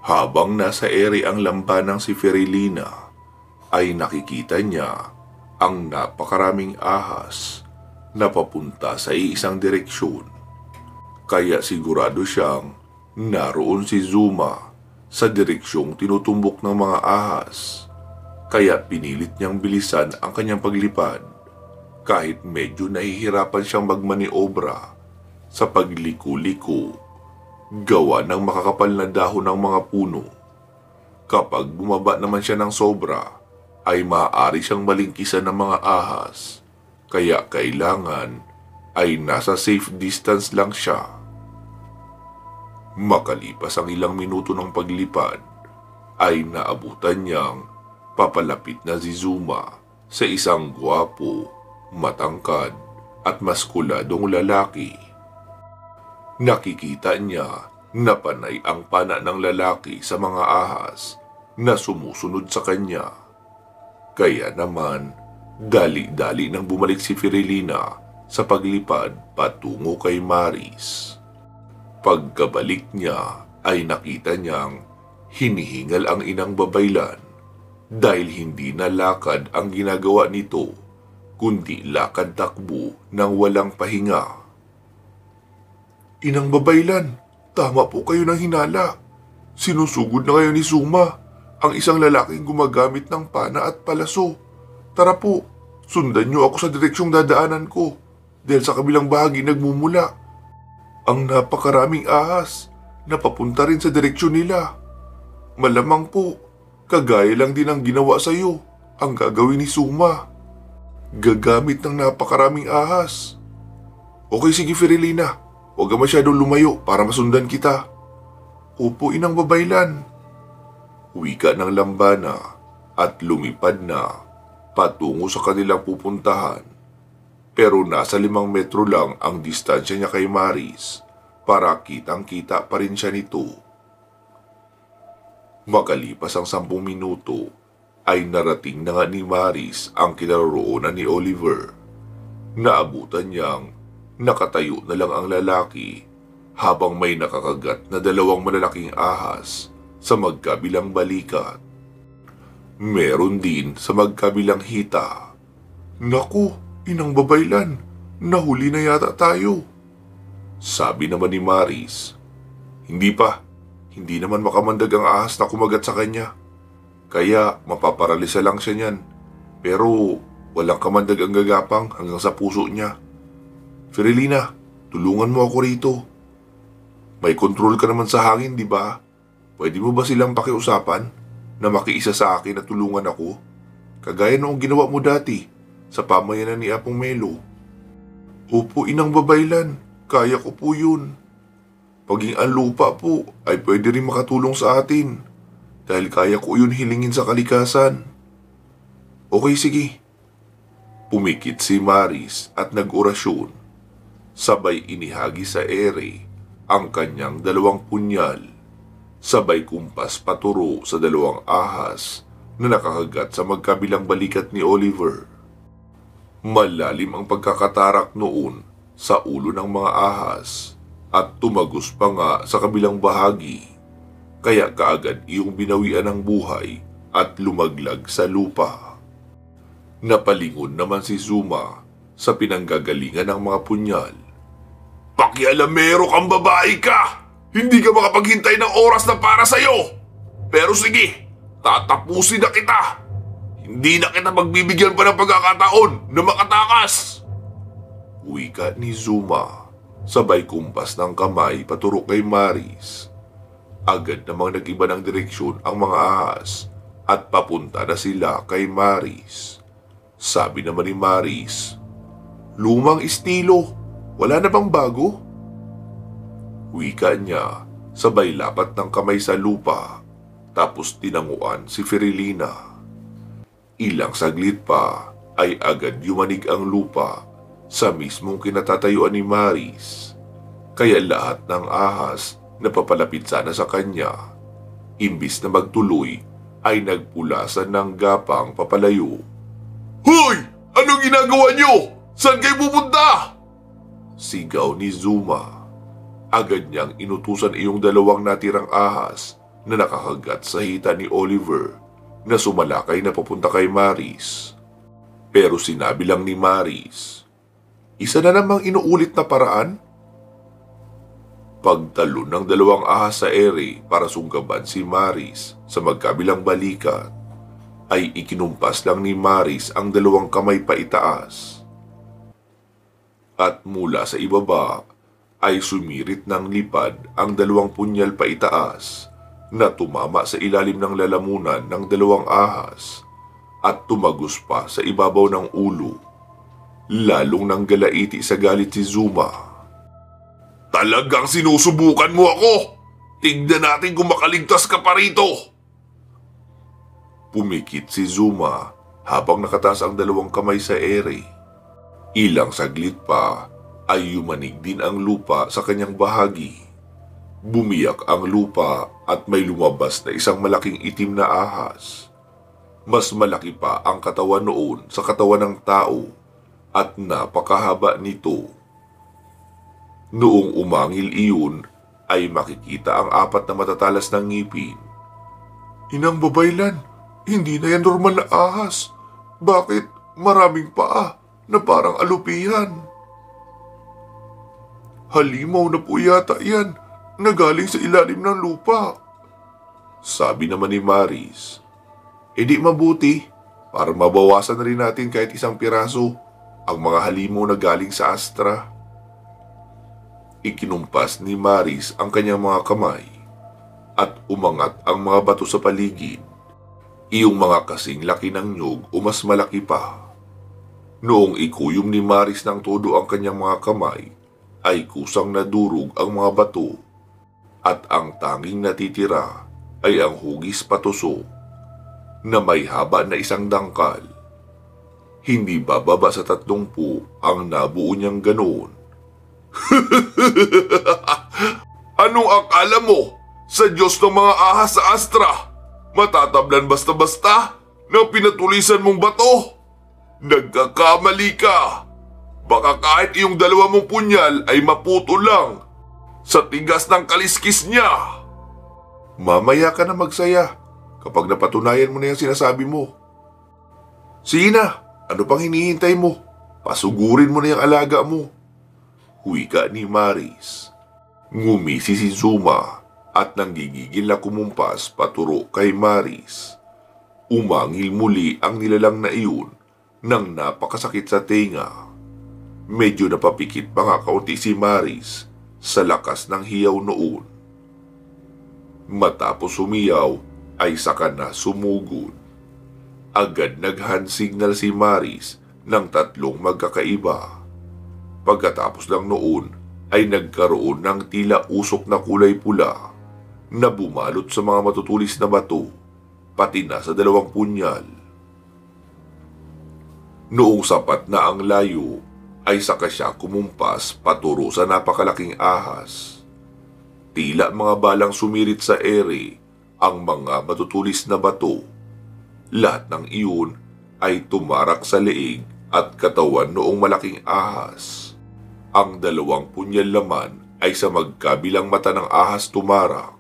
Habang nasa ere ang lambanang si Ferilina, ay nakikita niya ang napakaraming ahas na papunta sa isang direksyon. Kaya sigurado siyang naroon si Zuma sa direksyong tinutumbok ng mga ahas. Kaya pinilit niyang bilisan ang kanyang paglipad kahit medyo nahihirapan siyang magmaniobra sa pagliko-liko gawa ng makakapal na dahon ng mga puno. Kapag bumaba naman siya ng sobra, ay maaari siyang malingkisan ng mga ahas, kaya kailangan ay nasa safe distance lang siya. Makalipas ang ilang minuto ng paglipad, ay naabutan niyang papalapit na si Zuma sa isang gwapo, matangkad at maskuladong lalaki. Nakikita niya na panay ang pana ng lalaki sa mga ahas na sumusunod sa kanya. Kaya naman, dali-dali nang bumalik si Ferilina sa paglipad patungo kay Maris. Pagkabalik niya ay nakita niyang hinihingal ang inang babaylan dahil hindi na lakad ang ginagawa nito, kundi lakad takbo ng walang pahinga. Inang babaylan, tama po kayo ng hinala. Sinusugod na kayo ni Zuma, ang isang lalaking gumagamit ng pana at palaso. Tara po, sundan niyo ako sa direksyong dadaanan ko dahil sa kabilang bahagi nagmumula ang napakaraming ahas na papunta rin sa direksyon nila. Malamang po, kagaya lang din ang ginawa sa iyo ang gagawin ni Zuma. Gagamit ng napakaraming ahas. Okay, sige Ferilina. Huwag ka masyadong lumayo para masundan kita. Opo, inang babaylan. Wika ng lambana at lumipad na patungo sa kanilang pupuntahan. Pero nasa 5 metro lang ang distansya niya kay Maris para kitang-kita pa rin siya nito. Makalipas ang 10 minuto ay narating na nga ni Maris ang kinaroroonan ni Oliver. Naabutan niyang nakatayo na lang ang lalaki habang may nakakagat na 2 malalaking ahas sa magkabilang balikat. Meron din sa magkabilang hita. Naku, inang babaylan, nahuli na yata tayo. Sabi naman ni Maris. Hindi naman makamandag ang ahas na kumagat sa kanya. Kaya mapaparalisa lang siya niyan. Pero walang kamandag ang gagapang hanggang sa puso niya. Ferilina, tulungan mo ako rito. May control ka naman sa hangin, di ba? Pwede mo ba silang pakiusapan na makiisa sa akin at tulungan ako? Kagaya noong ginawa mo dati sa pamayanan ni Apong Melo. Opo, inang babaylan. Kaya ko po yun. Paging ang lupa po ay pwede rin makatulong sa atin dahil kaya ko yun hilingin sa kalikasan. Okay, sige. Pumikit si Maris at nag-orasyon. Sabay inihagi sa ere ang kanyang 2 punyal. Sabay kumpas paturo sa 2 ahas na nakakagat sa magkabilang balikat ni Oliver. Malalim ang pagkakatarak noon sa ulo ng mga ahas at tumagos pa nga sa kabilang bahagi. Kaya kaagad iyong binawian ng buhay at lumaglag sa lupa. Napalingon naman si Zuma sa pinanggagalingan ng mga punyal. Pakialamero kang babae ka! Hindi ka makapaghintay ng oras na para sa'yo! Pero sige, tatapusin na kita! Hindi na kita magbibigyan pa ng pagkakataon na makatakas! Wika ni Zuma, sabay kumpas ng kamay paturo kay Maris. Agad namang nag-iba ng direksyon ang mga ahas at papunta na sila kay Maris. Sabi naman ni Maris, lumang estilo. Wala na bang bago? Wika niya, sabay lapat ng kamay sa lupa, tapos tinanguan si Ferilina. Ilang saglit pa ay agad yumanig ang lupa sa mismong kinatatayuan ni Maris. Kaya lahat ng ahas na papalapit sana sa kanya, imbis na magtuloy ay nagpulasan ng gapang papalayo. Hoy! Anong ginagawa niyo? Saan kayo pupunta? Sigaw ni Zuma. Agad niyang inutusan iyong 2 natirang ahas na nakakagat sa hita ni Oliver na sumalakay na papunta kay Maris. Pero sinabi lang ni Maris, "Isa na namang inuulit na paraan?" Pagtalon ng dalawang ahas sa ere para sunggaban si Maris sa magkabilang balikat, ay ikinumpas lang ni Maris ang dalawang kamay paitaas. At mula sa ibaba ay sumirit ng lipad ang dalawang punyal paitaas na tumama sa ilalim ng lalamunan ng dalawang ahas at tumagos pa sa ibabaw ng ulo. Lalong nang galaiti sa galit si Zuma. "Talagang sinusubukan mo ako! Tignan natin kung makaligtas ka pa rito!" Pumikit si Zuma habang nakataas ang dalawang kamay sa ere. Ilang saglit pa ay yumanig din ang lupa sa kanyang bahagi. Bumiyak ang lupa at may lumabas na isang malaking itim na ahas. Mas malaki pa ang katawan noon sa katawan ng tao at napakahaba nito. Noong umangil iyon ay makikita ang apat na matatalas ng ngipin. "Inang babaylan, hindi na yan normal na ahas. Bakit maraming paa na parang alupihan?" "Halimaw na po yata yan na galing sa ilalim ng lupa," sabi naman ni Maris. "Di mabuti para mabawasan na rin natin kahit isang piraso ang mga halimaw na galing sa Astra." Ikinumpas ni Maris ang kanyang mga kamay at umangat ang mga bato sa paligid. Iyong mga kasing laki ng nyug o mas malaki pa. Noong ikuyom ni Maris ng todo ang kanyang mga kamay, ay kusang nadurog ang mga bato at ang tanging natitira ay ang hugis patusok na may haba na isang dangkal. Hindi bababa sa 30 ang nabuo niyang ganoon. "Anong akala mo sa Diyos ng mga ahas sa Astra? Matatablan basta-basta na pinatulisan mong bato? Nagkakamali ka. Baka kahit iyong dalawa mong punyal ay maputo lang sa tigas ng kaliskis niya." "Mamaya ka na magsaya kapag napatunayan mo na yung sinasabi mo. Sige na, ano pang hinihintay mo? Pasugurin mo na yung alaga mo," wika ni Maris. Ngumisi si Zuma at nanggigigil na kumumpas paturo kay Maris. Umangil muli ang nilalang na iyon nang napakasakit sa tenga. Medyo napapikit pa nga kaunti si Maris sa lakas ng hiyaw noon. Matapos sumiyaw ay saka na sumugod. Agad nag-hand signal si Maris ng 3 magkakaiba. Pagkatapos lang noon ay nagkaroon ng tila usok na kulay pula na bumalot sa mga matutulis na bato, pati na sa 2 punyal. Noong sapat na ang layo, ay saka siya kumumpas paturo sa napakalaking ahas. Tila mga balang sumirit sa ere ang mga matutulis na bato. Lahat ng iyon ay tumarak sa leeg at katawan noong malaking ahas. Ang 2 punyal laman ay sa magkabilang mata ng ahas tumarak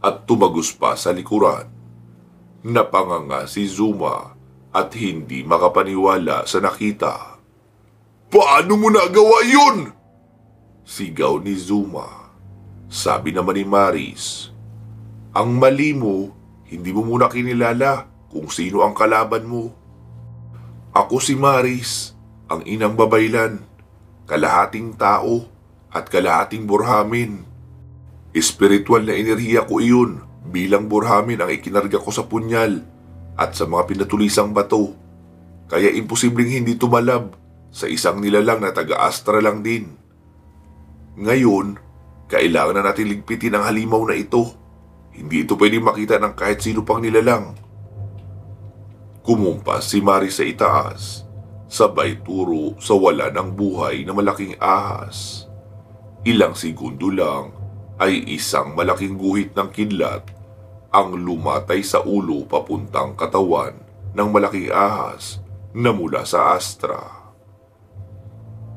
at tumagos pa sa likuran. Napanganga si Zuma at hindi makapaniwala sa nakita. "Paano mo nagawa yun?" sigaw ni Zuma. Sabi naman ni Maris, "Ang mali mo, hindi mo muna kinilala kung sino ang kalaban mo. Ako si Maris, ang inang babaylan. Kalahating tao at kalahating burhamin. Espiritual na enerhiya ko iyon bilang burhamin ang ikinarga ko sa punyal at sa mga pinatulisang bato. Kaya imposibleng hindi tumalab sa isang nilalang na taga-Astra lang din. Ngayon, kailangan na natin ligpitin ang halimaw na ito. Hindi ito pwedeng makita ng kahit sino pang nilalang." Kumumpas si Maris sa itaas, sabay turo sa wala ng buhay na malaking ahas. Ilang segundo lang ay isang malaking guhit ng kidlat ang lumatay sa ulo papuntang katawan ng malaking ahas na mula sa Astra.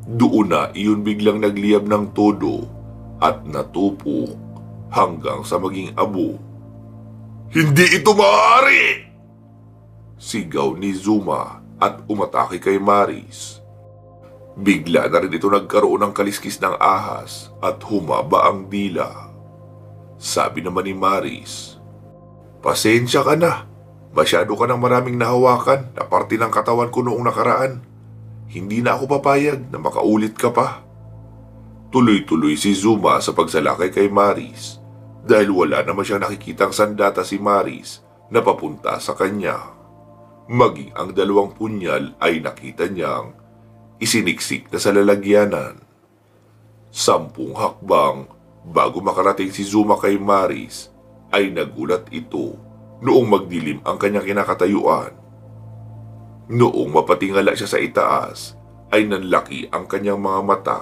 Doon na iyon biglang nagliyab ng todo at natupok hanggang sa maging abo. Hindi ito maaari! Sigaw ni Zuma at umatake kay Maris. Bigla na rin ito nagkaroon ng kaliskis ng ahas at humaba ang dila. Sabi naman ni Maris, "Pasensya ka na. Masyado ka ng maraming nahawakan na parte ng katawan ko noong nakaraan. Hindi na ako papayag na makaulit ka pa." Tuloy-tuloy si Zuma sa pagsalakay kay Maris dahil wala naman siyang nakikitang sandata si Maris na papunta sa kanya. Maging ang dalawang punyal ay nakita niyang isiniksik na sa lalagyanan. 10 hakbang bago makarating si Zuma kay Maris ay nagulat ito noong magdilim ang kanyang kinakatayuan. Noong mapatingala siya sa itaas ay nanlaki ang kanyang mga mata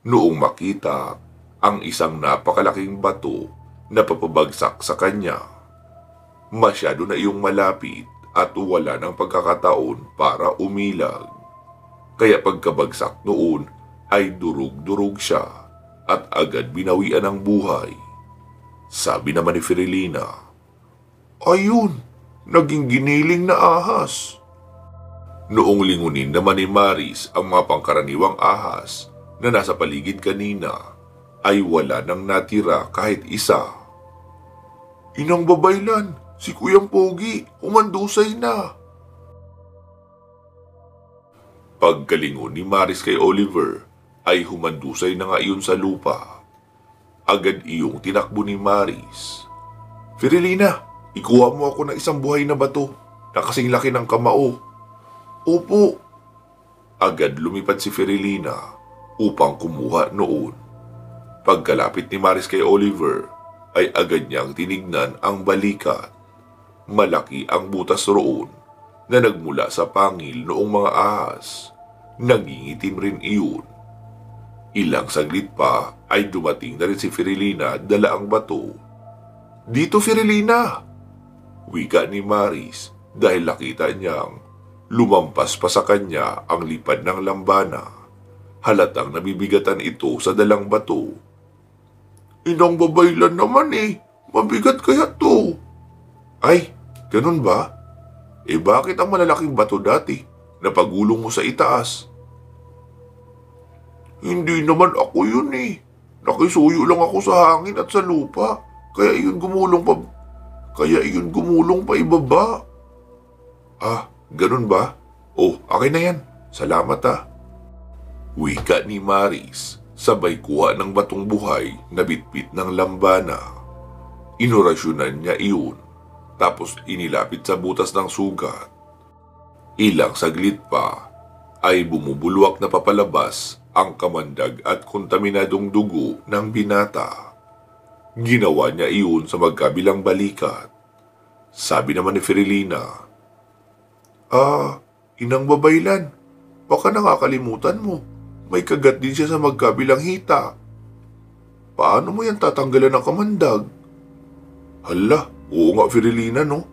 noong makita ang isang napakalaking bato na papabagsak sa kanya. Masyado na iyong malapit at wala ng pagkakataon para umilag. Kaya pagkabagsak noon ay durug-durug siya at agad binawian ng buhay. Sabi naman ni Firilina, "Ayun, naging giniling na ahas." Noong lingunin naman ni Maris ang mga pangkaraniwang ahas na nasa paligid kanina, ay wala nang natira kahit isa. "Inang babaylan, si Kuyang Pogi, umandusay na." Pagkalingon ni Maris kay Oliver, ay humandusay na nga iyon sa lupa. Agad iyong tinakbo ni Maris. "Firilina, ikuha mo ako ng isang buhay na bato na kasing laki ng kamao." "Opo." Agad lumipad si Firilina upang kumuha noon. Pagkalapit ni Maris kay Oliver, ay agad niyang tinignan ang balikat. Malaki ang butas roon na nagmula sa pangil noong mga ahas. Nangingitim rin iyon. Ilang saglit pa ay dumating na rin si Firilina dala ang bato. "Dito, Firilina!" wika ni Maris dahil nakita niyang lumampas pa sa kanya ang lipad ng lambana. Halatang nabibigatan ito sa dalang bato. "Inang babaylan naman eh, mabigat kaya to." "Ay, ganun ba? Bakit ang malalaking bato dati napagulong mo sa itaas?" "Hindi naman ako yun eh. Nakisuyo lang ako sa hangin at sa lupa. Kaya iyon gumulong pa ibaba." "Ah, ganun ba? Oh, akin na yan. Salamat ah." Wika ni Maris, sabay kuha ng batong buhay na bitbit ng lambana. Inorasyonan niya iyon, tapos inilapit sa butas ng sugat. Ilang saglit pa ay bumubulwak na papalabas ang kamandag at kontaminadong dugo ng binata. Ginawa niya iyon sa magkabilang balikat. Sabi naman ni Firilina, "Inang babaylan, baka nakakalimutan mo. May kagat din siya sa magkabilang hita. Paano mo yan tatanggalan ng kamandag?" "Hala, oo nga Firilina no.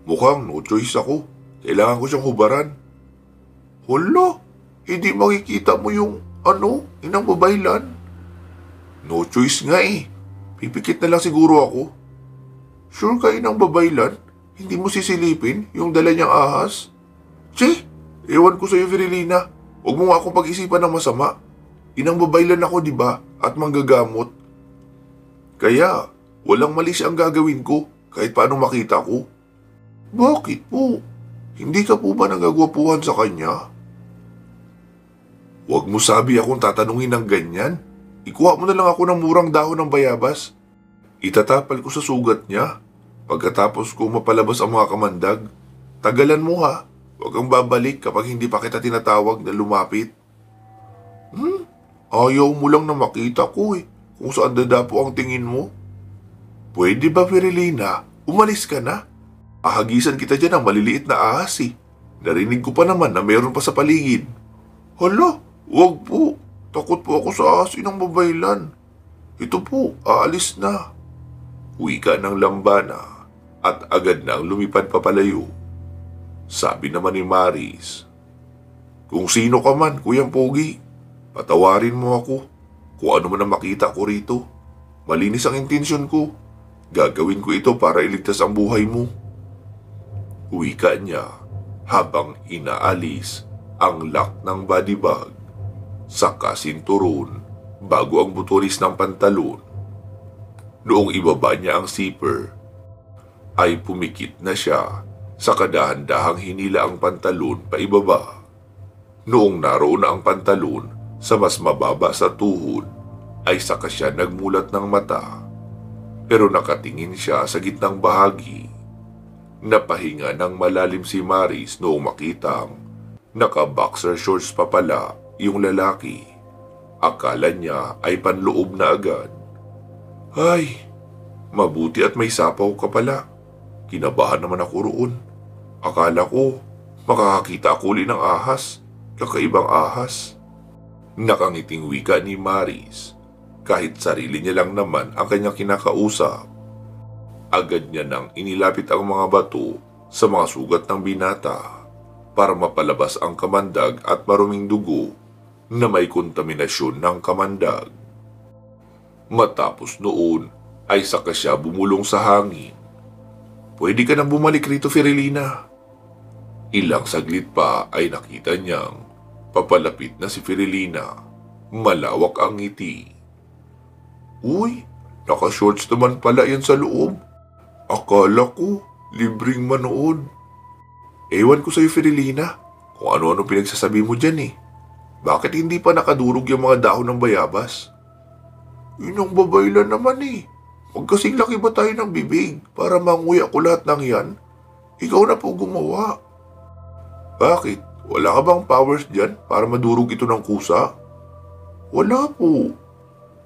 Mukhang no choice ako. Kailangan ko siyang hubaran." "Hala, hindi makikita mo yung inang babaylan?" "No choice nga eh. Pipikit na lang siguro ako." "Sure ka inang babaylan? Hindi mo sisilipin yung dala niyang ahas?" "Che, ewan ko sa'yo Firilina. Huwag mo nga akong pag-isipan ng masama. Inang babaylan ako diba at manggagamot. Kaya walang mali siyang gagawin ko kahit paano makita ko." "Bakit po? Hindi ka po ba nagagwapuhan sa kanya?" "Huwag mo sabi akong tatanungin ng ganyan. Ikuha mo na lang ako ng murang dahon ng bayabas. Itatapal ko sa sugat niya. Pagkatapos ko mapalabas ang mga kamandag. Tagalan mo ha. Huwag kang babalik kapag hindi pa kita tinatawag na lumapit." Ayaw mo lang na makita ko eh, kung saan dadapo ang tingin mo." "Pwede ba Firilina? Umalis ka na. Ahagisan kita dyan ng maliliit na ahas eh. Narinig ko pa naman na meron pa sa paligid." "Hala, wag po. Takot po ako sa ahas inang babaylan. Ito po, aalis na." Wika ng lambana at agad nang lumipad papalayo. Sabi naman ni Maris, "Kung sino ka man, Kuyang Pogi, patawarin mo ako kung ano man ang makita ko rito. Malinis ang intensyon ko. Gagawin ko ito para iligtas ang buhay mo. Wika niya habang inaalis ang lock ng body bag sa kasinturon bago ang butulis ng pantalon. Noong ibaba niya ang zipper, ay pumikit na siya sa kadahan-dahang hinila ang pantalon paibaba. Noong naroon na ang pantalon sa mas mababa sa tuhod, ay saka siya nagmulat ng mata. Pero nakatingin siya sa gitnang bahagi. Napahinga ng malalim si Maris noong makitang naka-boxer shorts pa pala yung lalaki. Akala niya ay panloob na agad. Ay, mabuti at may sapaw ka pala. Kinabahan naman ako roon. Akala ko makakakita ako uli ng ahas, kakaibang ahas. Nakangiting wika ni Maris. Kahit sarili niya lang naman ang kanyang kinakausap. Agad niya nang inilapit ang mga bato sa mga sugat ng binata para mapalabas ang kamandag at maruming dugo na may kontaminasyon ng kamandag. Matapos noon ay saka siya bumulong sa hangin. Pwede ka nang bumalik rito, Firilina. Ilang saglit pa ay nakita niyang papalapit na si Firilina. Malawak ang ngiti. Uy, naka-shorts naman pala yan sa loob. Akala ko, libreng manood. Ewan ko sa'yo, Firilina, kung ano-ano pinagsasabi mo dyan eh. Bakit hindi pa nakadurog yung mga dahon ng bayabas? Yun ang babaylan naman eh. Magkasing laki ba tayo ng bibig para manguya ko lahat ng yan? Ikaw na po gumawa. Bakit? Wala ka bang powers dyan para madurog ito ng kusa? Wala po.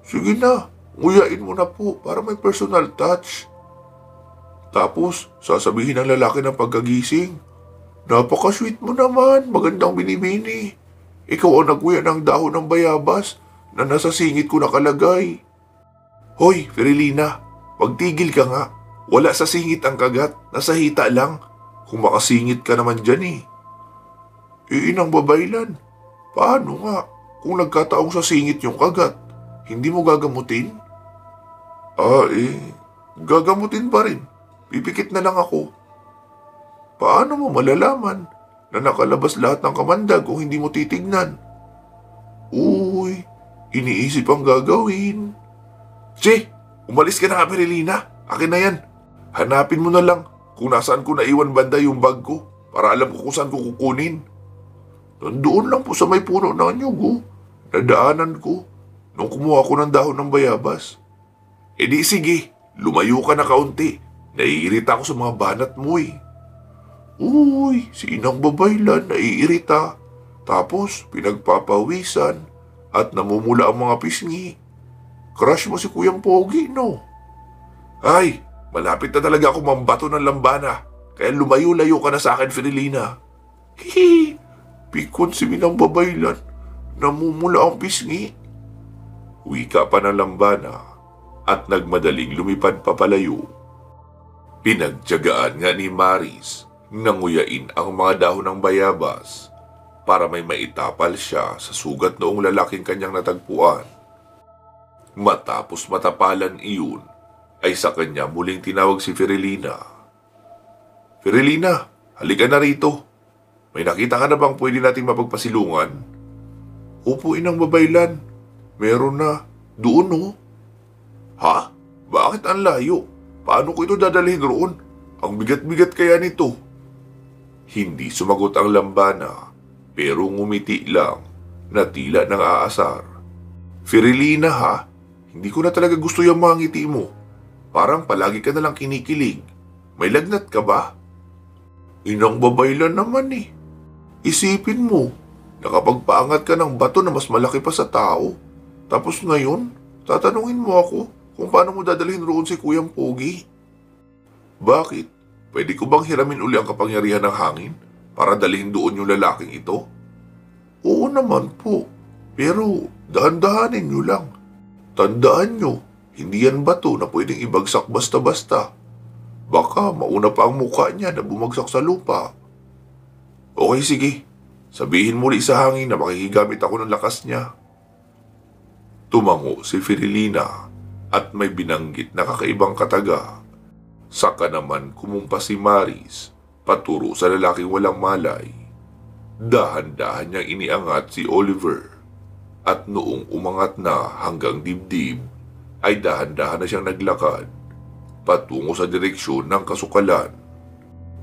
Sige na, nguyain mo na po para may personal touch. Tapos, sasabihin ng lalaki ng pagkagising, napaka-sweet mo naman, magandang binibini. Ikaw ang naguya ng dahon ng bayabas na nasa singit ko nakalagay. Hoy, Firilina, magtigil ka nga. Wala sa singit ang kagat, nasa hita lang. Kung makasingit ka naman dyan eh. Inang babaylan, paano nga kung nagkataong sa singit yung kagat? Hindi mo gagamutin? Gagamutin pa rin. Pipikit na lang ako. Paano mo malalaman na nakalabas lahat ng kamandag kung hindi mo titignan? Uy, iniisip ang gagawin. Che, umalis ka na nga, Firilina. Akin na yan. Hanapin mo na lang kung nasaan ko naiwan banda yung bag ko para alam ko kung saan ko kukunin. Nandoon lang po sa may puno ng nyugo. Nadaanan ko nung kumuha ko ng dahon ng bayabas. E di sige, lumayo ka na kaunti. Naiirita ako sa mga banat mo eh. Uy, si Inang Babaylan naiirita. Tapos pinagpapawisan at namumula ang mga pisngi. Crush mo si Kuyang Pogi, no? Ay, malapit na talaga ako mambato ng lambana. Kaya lumayo-layo ka na sa akin, Firilina. Hihi! Pikon si Minang Babaylan, namumula ang pisngi. Wika pa ng lambana at nagmadaling lumipad papalayo. Pinagtiyagaan nga ni Maris na nguyain ang mga dahon ng bayabas para may maitapal siya sa sugat noong lalaking kanyang natagpuan. Matapos matapalan iyon, ay sa kanya muling tinawag si Firilina. Firilina, halika na rito. May nakita ka na bang pwede nating mapagpasilungan? Opo, Inang Babaylan. Meron na. Doon, no? Ha? Bakit ang layo? Paano ko ito dadalhin roon? Ang bigat-bigat kaya nito. Hindi sumagot ang lambana, pero ngumiti lang na tila nang aasar. Firilina ha, hindi ko na talaga gusto yung mga ngiti mo. Parang palagi ka nalang kinikilig. May lagnat ka ba? Inang Babaylan naman eh. Isipin mo, nakapagpaangat ka ng bato na mas malaki pa sa tao. Tapos ngayon, tatanungin mo ako kung paano mo dadalhin roon si Kuyang Pogi. Bakit? Pwede ko bang hiramin uli ang kapangyarihan ng hangin para dalhin doon yung lalaking ito? Oo naman po, pero dahan-dahanin nyo lang. Tandaan nyo, hindi yan bato na pwedeng ibagsak basta-basta. Baka mauna pa ang mukha niya na bumagsak sa lupa. Okay, sige. Sabihin muli sa hangin na makikigamit ako ng lakas niya. Tumango si Firilina at may binanggit na kakaibang kataga. Saka naman kumumpa si Maris paturo sa lalaking walang malay. Dahan-dahan niyang iniangat si Oliver at noong umangat na hanggang dibdib ay dahan-dahan na siyang naglakad patungo sa direksyon ng kasukalan.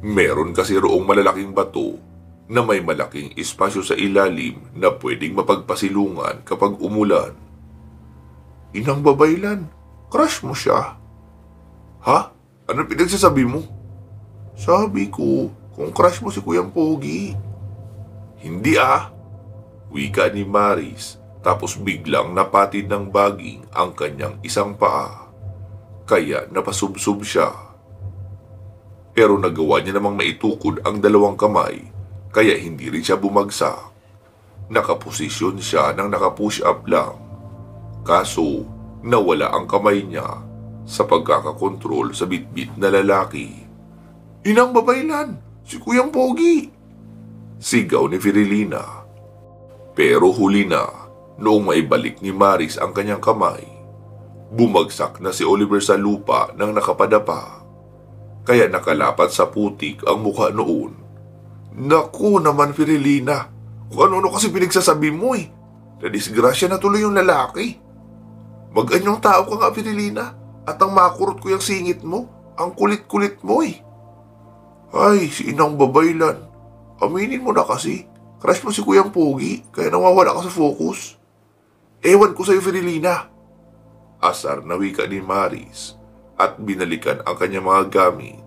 Meron kasi roong malalaking bato na may malaking espasyo sa ilalim na pwedeng mapagpasilungan kapag umulan. Inang babaylan, crush mo siya? Ha? Ano pinagsasabi mo? Sabi ko, kung crush mo si Kuyang Pogi. Hindi wika ni Maris tapos biglang napatid ng baging ang kanyang isang paa. Kaya napasubsob siya. Pero nagawa niya namang maitukod ang dalawang kamay kaya hindi rin siya bumagsak. Nakaposisyon siya nang nakapush up lang. Kaso nawala ang kamay niya sa pagkakakontrol sa bitbit na lalaki. Inang babaylan, si Kuyang Pogi! Sigaw ni Firilina. Pero huli na noong maibalik ni Maris ang kanyang kamay. Bumagsak na si Oliver sa lupa nang nakapadapa. Kaya nakalapat sa putik ang mukha noon. Naku naman Firilina, kung ano-ano kasi pinagsasabi mo Nadisgrasya na tuloy yung lalaki. Mag-anyong tao ka nga Firilina at ang makurot ko yung singit mo, ang kulit-kulit mo Ay, si Inang Babaylan, aminin mo na kasi, crush mo si Kuyang Pogi kaya nawawala ka sa focus. Ewan ko sa'yo Firilina. Asar na wika ni Maris at binalikan ang kanyang mga gamit.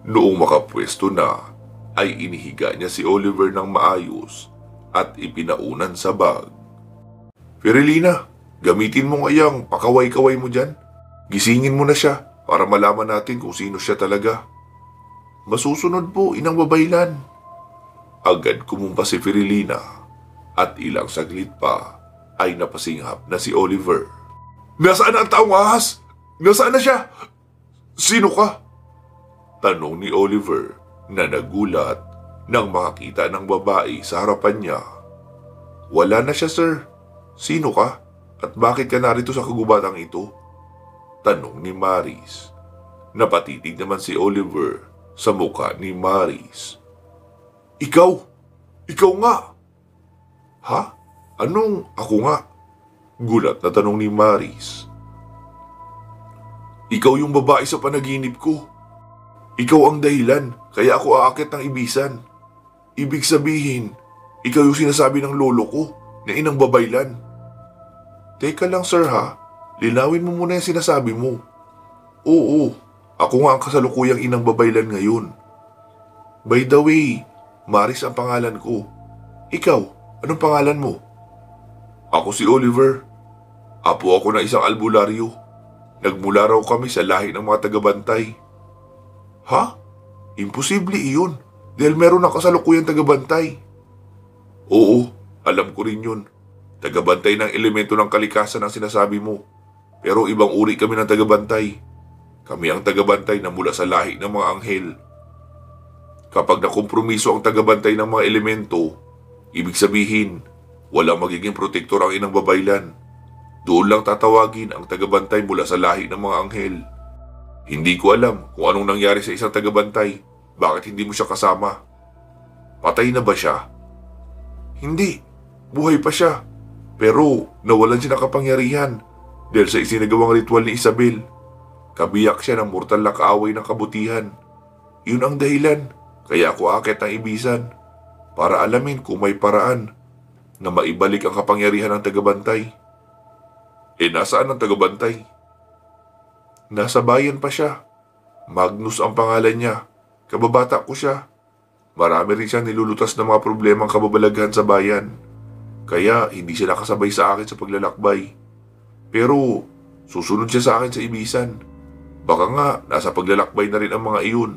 Noong makapwesto na, ay inihiga niya si Oliver ng maayos at ipinaunan sa bag. Firilina, gamitin mo ngayang pakaway-kaway mo dyan. Gisingin mo na siya para malaman natin kung sino siya talaga. Masusunod po, Inang Babaylan. Agad kumumpa si Firilina at ilang saglit pa ay napasinghap na si Oliver. Nasaan ang taong ahas? Nasaan na siya? Sino ka? Tanong ni Oliver na nagulat nang makakita ng babae sa harapan niya. Wala na siya, sir. Sino ka? At bakit ka narito sa kagubatang ito? Tanong ni Maris. Napatitig naman si Oliver sa mukha ni Maris. Ikaw? Ikaw nga? Ha? Anong ako nga? Gulat na tanong ni Maris. Ikaw yung babae sa panaginip ko. Ikaw ang dahilan kaya ako aakyat ng ibisan. Ibig sabihin, ikaw yung sinasabi ng lolo ko na Inang Babaylan. Teka lang sir linawin mo muna yung sinasabi mo. Oo, ako nga ang kasalukuyang Inang Babaylan ngayon. By the way, Maris ang pangalan ko. Ikaw, anong pangalan mo? Ako si Oliver. Apo ako ng isang albularyo. Nagmula raw kami sa lahi ng mga tagabantay. Ha? Imposible iyon dahil meron ng kasalukuyang tagabantay. Oo, alam ko rin yun. Tagabantay ng elemento ng kalikasan ang sinasabi mo. Pero ibang uri kami ng tagabantay. Kami ang tagabantay na mula sa lahi ng mga anghel. Kapag nakompromiso ang tagabantay ng mga elemento, ibig sabihin, walang magiging protektor ang Inang Babaylan. Doon lang tatawagin ang tagabantay mula sa lahi ng mga anghel. Hindi ko alam kung anong nangyari sa isang tagabantay. Bakit hindi mo siya kasama? Patay na ba siya? Hindi, buhay pa siya. Pero nawalan siya ng kapangyarihan dahil sa isinagawang ritual ni Isabel. Kabiyak siya ng mortal na kaaway ng kabutihan. Yun ang dahilan kaya ako aakyat ng ibisan para alamin kung may paraan na maibalik ang kapangyarihan ng tagabantay. Nasaan ang tagabantay? Nasa bayan pa siya. Magnus ang pangalan niya. Kababata ko siya. Marami rin siyang nilulutas ng mga problemang kababalaghan sa bayan. Kaya hindi siya nakasabay sa akin sa paglalakbay. Pero susunod siya sa akin sa ibisan. Baka nga nasa paglalakbay na rin ang mga iyon.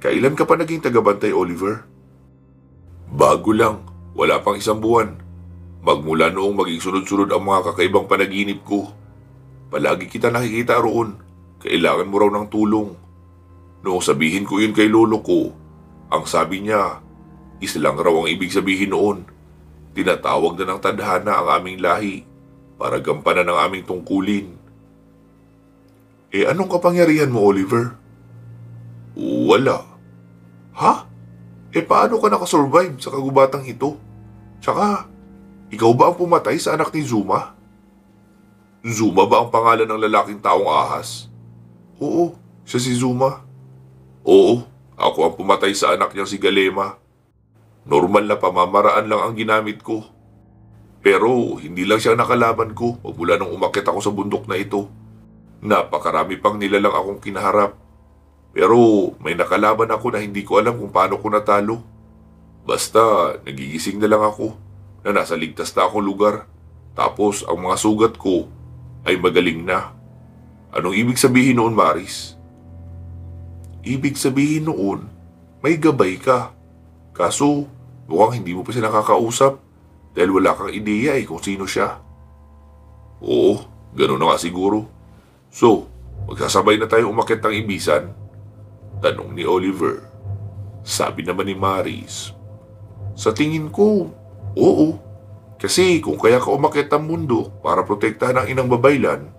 Kailan ka pa naging tagabantay, Oliver? Bago lang. Wala pang isang buwan. Magmula noong maging sunod-sunod ang mga kakaibang panaginip ko. Palagi kita nakikita roon. Kailangan mo raw ng tulong. Noong sabihin ko yun kay lolo ko, ang sabi niya, isa lang raw ang ibig sabihin noon. Tinatawag na ng tadhana ang aming lahi. para gampanan ang aming tungkulin. Anong kapangyarihan mo, Oliver? Wala. Ha? Paano ka nakasurvive sa kagubatang ito? Tsaka, ikaw ba ang pumatay sa anak ni Zuma? Zuma ba ang pangalan ng lalaking taong ahas? Oo, siya si Zuma. Oo, ako ang pumatay sa anak niyang si Galema. Normal na pamamaraan lang ang ginamit ko. Pero hindi lang siya nakalaban ko mula nung umakyat ako sa bundok na ito. Napakarami pang nilalang akong kinaharap. Pero may nakalaban ako na hindi ko alam kung paano ko natalo. Basta nagigising na lang ako na nasa ligtas na akong lugar. Tapos ang mga sugat ko ay magaling na. Anong ibig sabihin noon, Maris? Ibig sabihin noon, may gabay ka. Kaso mukhang hindi mo pa siya nakakausap dahil wala kang ideya kung sino siya. Oo, gano'n na nga siguro. So, magsasabay na tayo umakyat ng Ibisan? Tanong ni Oliver. Sabi naman ni Maris, sa tingin ko, oo. Kasi kung kaya ka umakyat ng mundo para protektahan ang inang babaylan,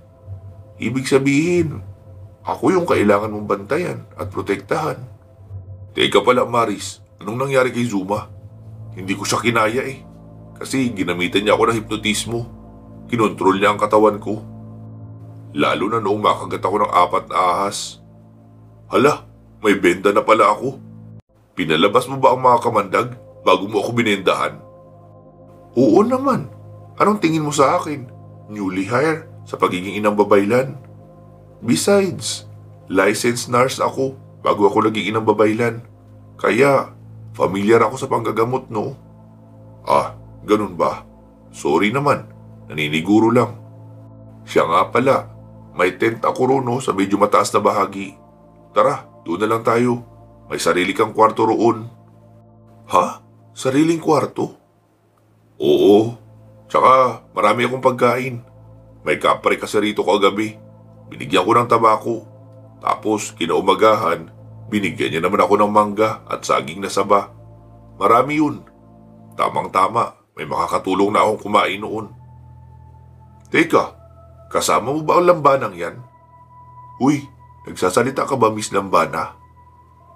ibig sabihin, ako yung kailangan mong bantayan at protektahan. Teka pala, Maris, anong nangyari kay Zuma? Hindi ko siya kinaya Kasi ginamitan niya ako ng hipnotismo. Kinontrol niya ang katawan ko. Lalo na noong makagat ako ng 4 na ahas. Hala, may benda na pala ako. Pinalabas mo ba ang mga kamandag bago mo ako binendahan? Oo naman. Anong tingin mo sa akin? Newly hire sa pagiging inang babaylan. Besides, licensed nurse ako bago ako naging inang babaylan. Kaya, familiar ako sa panggagamot, no? Ganun ba? Sorry naman, naniniguro lang. Siya nga pala, may tent ako roon sa medyo mataas na bahagi. Tara, doon na lang tayo. May sarili kang kwarto roon. Ha? Sariling kwarto? Oo. Tsaka marami akong pagkain. May kapre kasi rito kagabi. Binigyan ko ng tabako. Tapos kinaumagahan, binigyan niya naman ako ng mangga at saging na saba. Marami yun. Tamang-tama, may makakatulong na akong kumain noon. Teka, kasama mo ba ang lambanang yan? Uy, nagsasalita ka ba, Miss Lambana?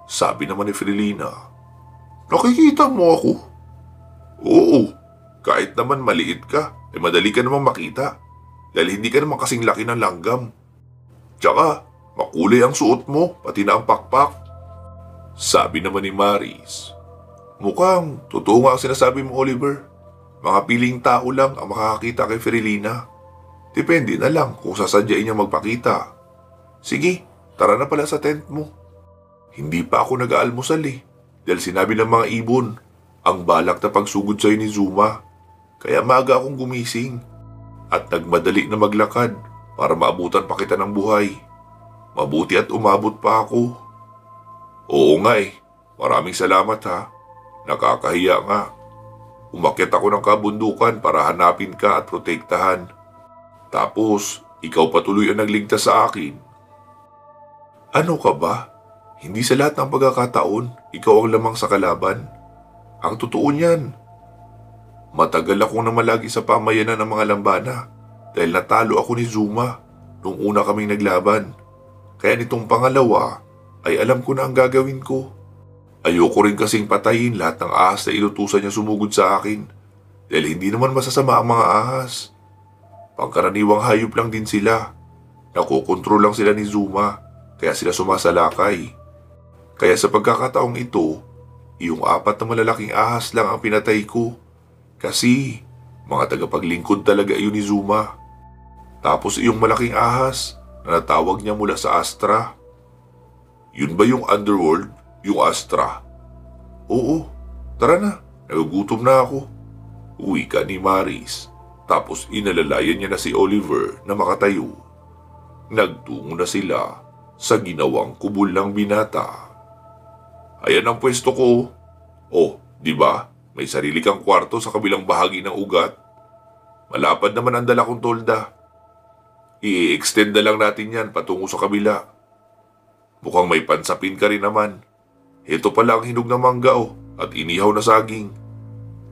Sabi naman ni Frilina. Nakikita mo ako? Oo, kahit naman maliit ka, madali ka naman makita. Dahil hindi ka naman kasing laki ng langgam. Tsaka, makulay ang suot mo, pati na ang pakpak. Sabi naman ni Maris. Mukhang totoo nga ang sinasabi mo, Oliver. Mga piling tao lang ang makakakita kay Frilina. Depende na lang kung sasadyain niya magpakita. Sige, tara na pala sa tent mo. Hindi pa ako nag-aalmusal dahil sinabi ng mga ibon ang balak na pagsugod sa'yo ni Zuma. Kaya maaga akong gumising at nagmadali na maglakad para maabutan pa kita ng buhay. Mabuti at umabot pa ako. Oo nga maraming salamat ha. Nakakahiya nga. Umakyat ako ng kabundukan para hanapin ka at protektahan. Tapos, ikaw patuloy ang nagligtas sa akin. Ano ka ba? Hindi sa lahat ng pagkakataon, ikaw ang lamang sa kalaban. Ang totoo niyan. Matagal akong namalagi sa pamayanan ng mga lambana dahil natalo ako ni Zuma nung una kaming naglaban. Kaya nitong pangalawa ay alam ko na ang gagawin ko. Ayoko rin kasing patayin lahat ng ahas na inutusan niya sumugod sa akin dahil hindi naman masasama ang mga ahas. Pangkaraniwang hayop lang din sila. Nakokontrol lang sila ni Zuma kaya sila sumasalakay. Kaya sa pagkakataong ito, yung 4 na malalaking ahas lang ang pinatay ko kasi mga tagapaglingkod talaga yun ni Zuma. Tapos yung malaking ahas na natawag niya mula sa Astra. Yun ba yung underworld? Yung Astra? Oo, tara na, nagugutom na ako. Uwi ka ni Maris. Tapos inalalayan niya na si Oliver na makatayo. Nagtungo na sila sa ginawang kubol ng binata. Ayan ang pwesto ko. Oh, di ba? May sarili kang kwarto sa kabilang bahagi ng ugat. Malapad naman ang dala kong tolda. I-extend na lang natin yan patungo sa kabila. Mukhang may pansapin ka rin naman. Ito pala ang hinog na mangga at inihaw na saging.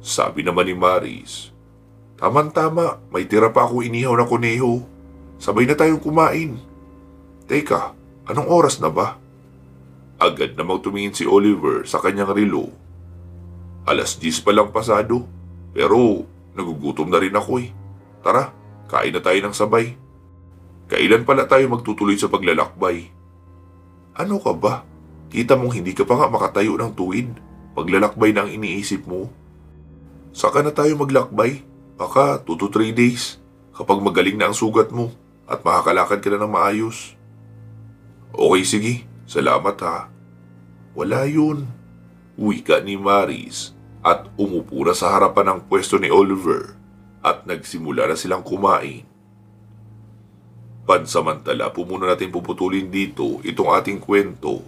Sabi naman ni Maris. Tama-tama, may tira pa ako inihaw na kuneho. Sabay na tayong kumain. Teka, anong oras na ba? Agad namang tumingin si Oliver sa kanyang relo. 10:00 pa lang pasado, pero nagugutom na rin ako eh. Tara, kain na tayo ng sabay. Kailan pala tayo magtutuloy sa paglalakbay? Ano ka ba? Kita mong hindi ka pa nga makatayo ng tuwid. Paglalakbay na ang iniisip mo. Saka na tayo maglakbay? Baka 2 to 3 days kapag magaling na ang sugat mo at makakalakad ka na ng maayos. Okay, sige. Salamat ha. Wala yun. Wika ni Maris at umupo na sa harapan ng pwesto ni Oliver at nagsimula na silang kumain. Pansamantala po muna natin puputulin dito itong ating kwento.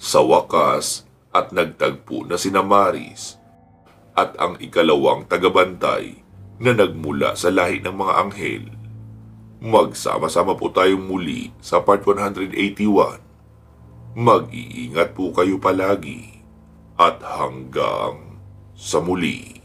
Sa wakas at nagtagpo na sina Maris at ang ikalawang tagabantay na nagmula sa lahi ng mga anghel. Magsama-sama po tayong muli sa part 181. Mag-iingat po kayo palagi at hanggang sa muli.